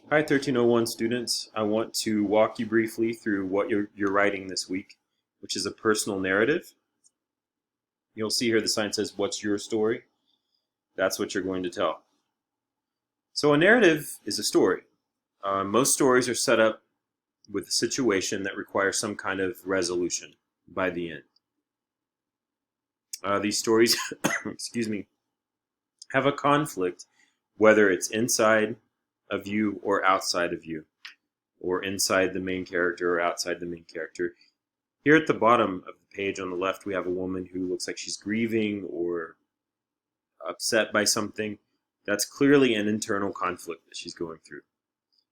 Hi, 1301 students. I want to walk you briefly through what you're writing this week, which is a personal narrative. You'll see here the sign says, "What's your story?" That's what you're going to tell. So a narrative is a story. Most stories are set up with a situation that requires some kind of resolution by the end. These stories, excuse me, have a conflict, whether it's inside of you or outside of you, or inside the main character or outside the main character. Here at the bottom of the page on the left, we have a woman who looks like she's grieving or upset by something. That's clearly an internal conflict that she's going through.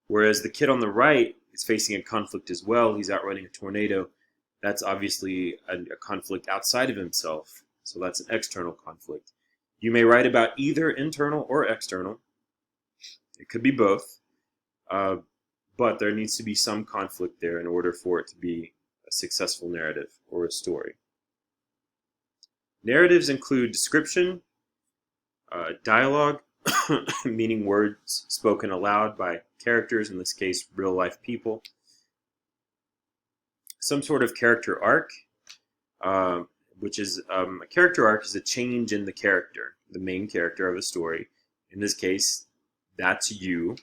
Whereas the kid on the right is facing a conflict as well. He's outrunning a tornado. That's obviously a conflict outside of himself. So that's an external conflict. You may write about either internal or external. It could be both. But there needs to be some conflict there in order for it to be a successful narrative or a story. Narratives include description, dialogue, meaning words spoken aloud by characters, in this case, real-life people. Some sort of character arc, which is a character arc is a change in the character, the main character of a story. In this case, that's you.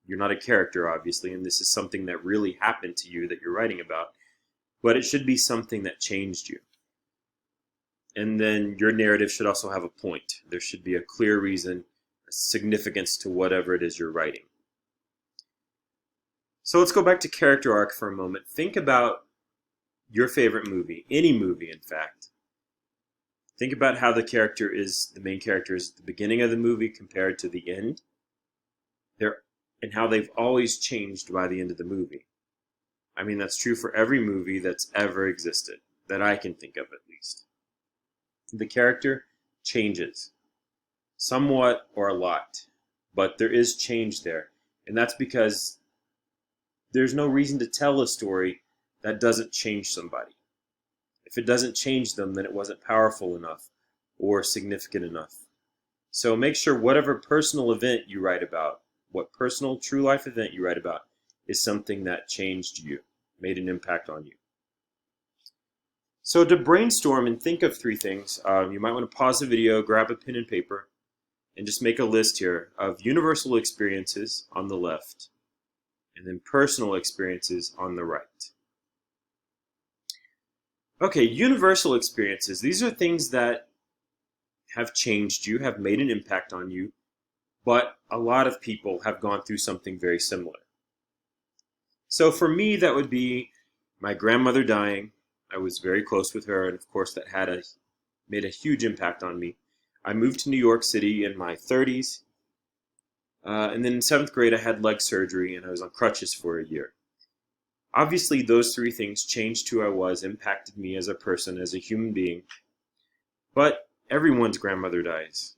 You're not a character, obviously, and this is something that really happened to you that you're writing about. But it should be something that changed you. And then your narrative should also have a point. There should be a clear reason, a significance to whatever it is you're writing. So let's go back to character arc for a moment. Think about your favorite movie, any movie, in fact. Think about how the main character is at the beginning of the movie compared to the end. And how they've always changed by the end of the movie. I mean, that's true for every movie that's ever existed, that I can think of at least. The character changes, somewhat or a lot, but there is change there. And that's because there's no reason to tell a story that doesn't change somebody. If it doesn't change them, then it wasn't powerful enough or significant enough. So make sure whatever personal event you write about, what personal true life event you write about, is something that changed you, made an impact on you. So to brainstorm and think of three things, you might want to pause the video, grab a pen and paper, and just make a list here of universal experiences on the left, and then personal experiences on the right. Okay, universal experiences. These are things that have changed you, have made an impact on you, but a lot of people have gone through something very similar. So for me, that would be my grandmother dying. I was very close with her, and of course that made a huge impact on me. I moved to New York City in my 30s, and then in 7th grade I had leg surgery, and I was on crutches for a year. Obviously, those three things changed who I was, impacted me as a person, as a human being. But everyone's grandmother dies.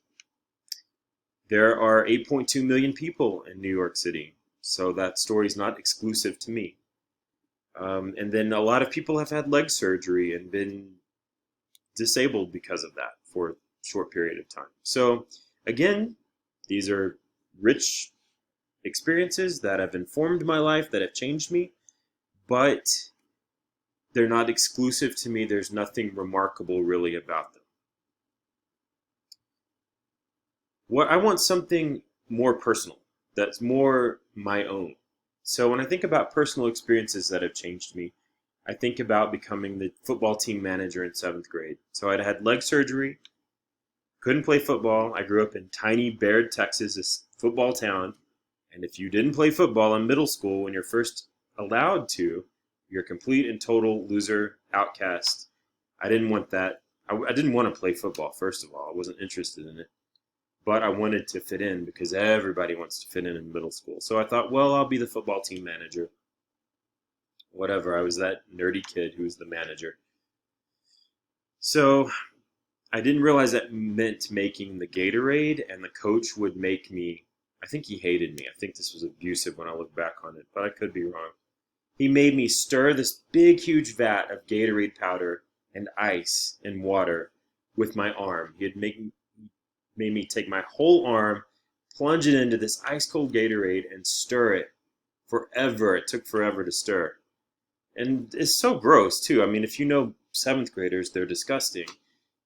There are 8.2 million people in New York City, so that story's not exclusive to me. And then a lot of people have had leg surgery and been disabled because of that for a short period of time. So again, these are rich experiences that have informed my life, that have changed me, but they're not exclusive to me. There's nothing remarkable really about them. I want something more personal, that's more my own. So when I think about personal experiences that have changed me, I think about becoming the football team manager in 7th grade. So I'd had leg surgery, couldn't play football. I grew up in tiny Baird, Texas, this football town. And if you didn't play football in middle school when you're first allowed to, you're a complete and total loser, outcast. I didn't want that. I didn't want to play football, first of all. I wasn't interested in it. But I wanted to fit in because everybody wants to fit in middle school. So I thought, well, I'll be the football team manager. Whatever, I was that nerdy kid who was the manager. So I didn't realize that meant making the Gatorade, and the coach would make me, I think he hated me. I think this was abusive when I look back on it, but I could be wrong. He made me stir this big, huge vat of Gatorade powder and ice and water with my arm. He had made me take my whole arm, plunge it into this ice cold Gatorade and stir it forever. It took forever to stir. And it's so gross, too. I mean, if you know seventh graders, they're disgusting.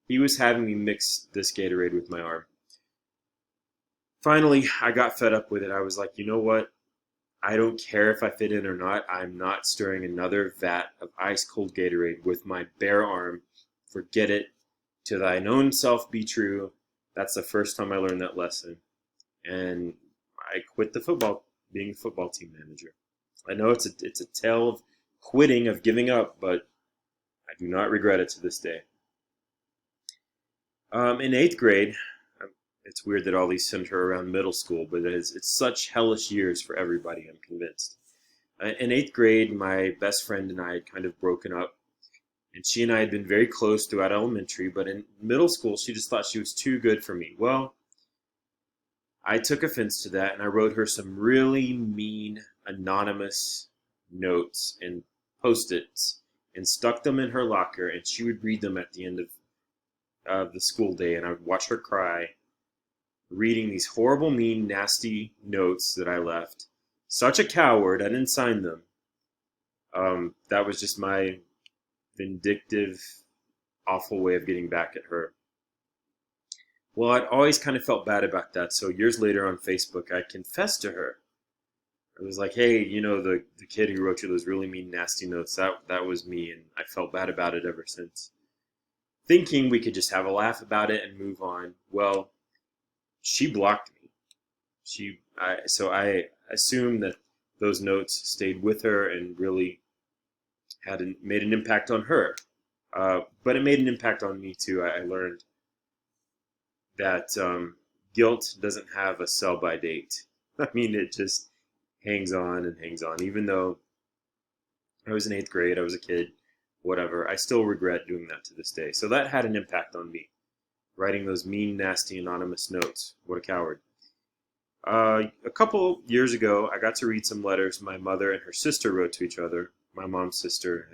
He was having me mix this Gatorade with my arm. Finally, I got fed up with it. I was like, you know what? I don't care if I fit in or not. I'm not stirring another vat of ice cold Gatorade with my bare arm. Forget it. To thine own self be true. That's the first time I learned that lesson. And I quit being a football team manager. I know it's a tale of quitting, of giving up, but I do not regret it to this day. In 8th grade, it's weird that all these center around middle school, but it's such hellish years for everybody, I'm convinced. In 8th grade, my best friend and I had kind of broken up, and she and I had been very close throughout elementary, but in middle school, she just thought she was too good for me. Well, I took offense to that, and I wrote her some really mean, anonymous notes and Post-its and stuck them in her locker, and she would read them at the end of the school day, and I would watch her cry, reading these horrible, mean, nasty notes that I left. Such a coward, I didn't sign them. That was just my vindictive, awful way of getting back at her. Well, I'd always kind of felt bad about that, so years later on Facebook, I confessed to her. I was like, hey, the kid who wrote you those really mean, nasty notes, that was me, and I felt bad about it ever since. Thinking we could just have a laugh about it and move on. Well, she blocked me. So I assume that those notes stayed with her and really made an impact on her. But it made an impact on me too. I learned that guilt doesn't have a sell-by date. I mean, it just hangs on and hangs on. Even though I was in 8th grade, I was a kid, whatever, I still regret doing that to this day. So that had an impact on me. Writing those mean, nasty, anonymous notes. What a coward. A couple years ago, I got to read some letters my mother and her sister wrote to each other. My mom's sister,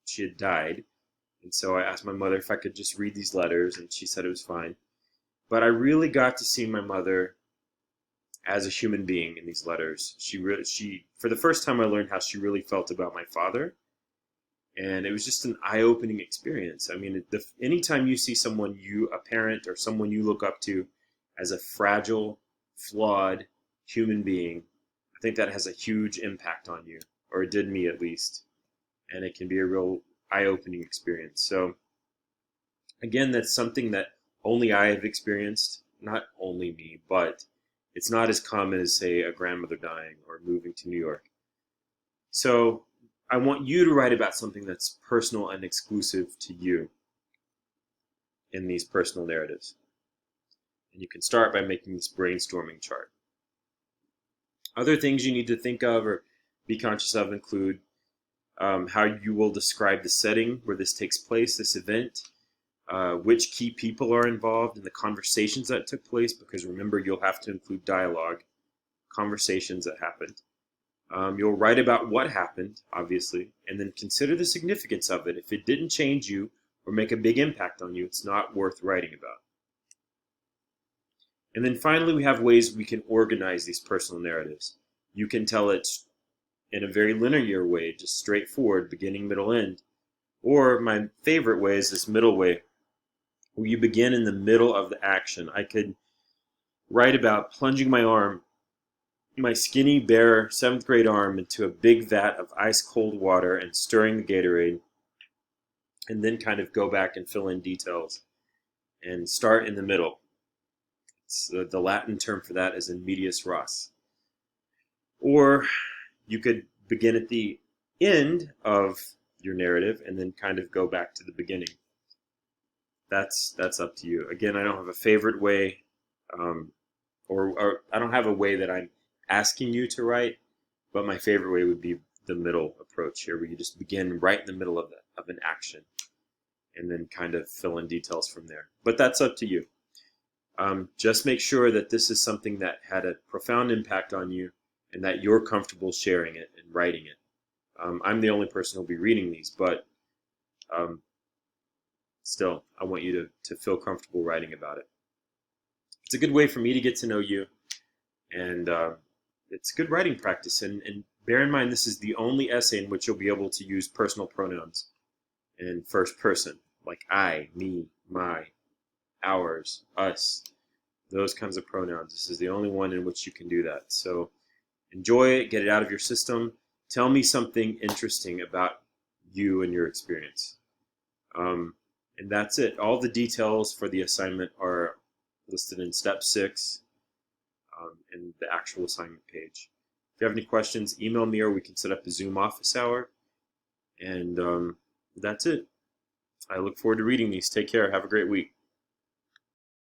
she had died. And so I asked my mother if I could just read these letters, and she said it was fine. But I really got to see my mother as a human being in these letters. She for the first time, I learned how she really felt about my father. And it was just an eye-opening experience. I mean, anytime you see a parent or someone you look up to as a fragile, flawed human being, I think that has a huge impact on you, or it did me at least. And it can be a real eye-opening experience. So, again, that's something that only I have experienced. Not only me, but it's not as common as, say, a grandmother dying or moving to New York. So, I want you to write about something that's personal and exclusive to you in these personal narratives. And you can start by making this brainstorming chart. Other things you need to think of or be conscious of include how you will describe the setting where this takes place, this event, which key people are involved in the conversations that took place, because remember, you'll have to include dialogue, conversations that happened. You'll write about what happened, obviously, and then consider the significance of it. If it didn't change you or make a big impact on you, it's not worth writing about. And then finally, we have ways we can organize these personal narratives. You can tell it in a very linear way, just straightforward, beginning, middle, end. Or my favorite way is this middle way, where you begin in the middle of the action. I could write about plunging my skinny, bare 7th grade arm into a big vat of ice cold water and stirring the Gatorade, and then kind of go back and fill in details and start in the middle. The Latin term for that is in medias res. Or you could begin at the end of your narrative and then kind of go back to the beginning. That's up to you. Again, I don't have a favorite way, or I don't have a way that I'm asking you to write, but my favorite way would be the middle approach here, where you just begin right in the middle of an action and then kind of fill in details from there. But that's up to you. Just make sure that this is something that had a profound impact on you and that you're comfortable sharing it and writing it. I'm the only person who'll be reading these, but still, I want you to feel comfortable writing about it. It's a good way for me to get to know you. And it's good writing practice. And bear in mind, this is the only essay in which you'll be able to use personal pronouns in first person, like I, me, my, ours, us, those kinds of pronouns. This is the only one in which you can do that. So enjoy it, get it out of your system. Tell me something interesting about you and your experience. And that's it. All the details for the assignment are listed in step 6 in the actual assignment page. If you have any questions, email me or we can set up a Zoom office hour. And that's it. I look forward to reading these. Take care. Have a great week.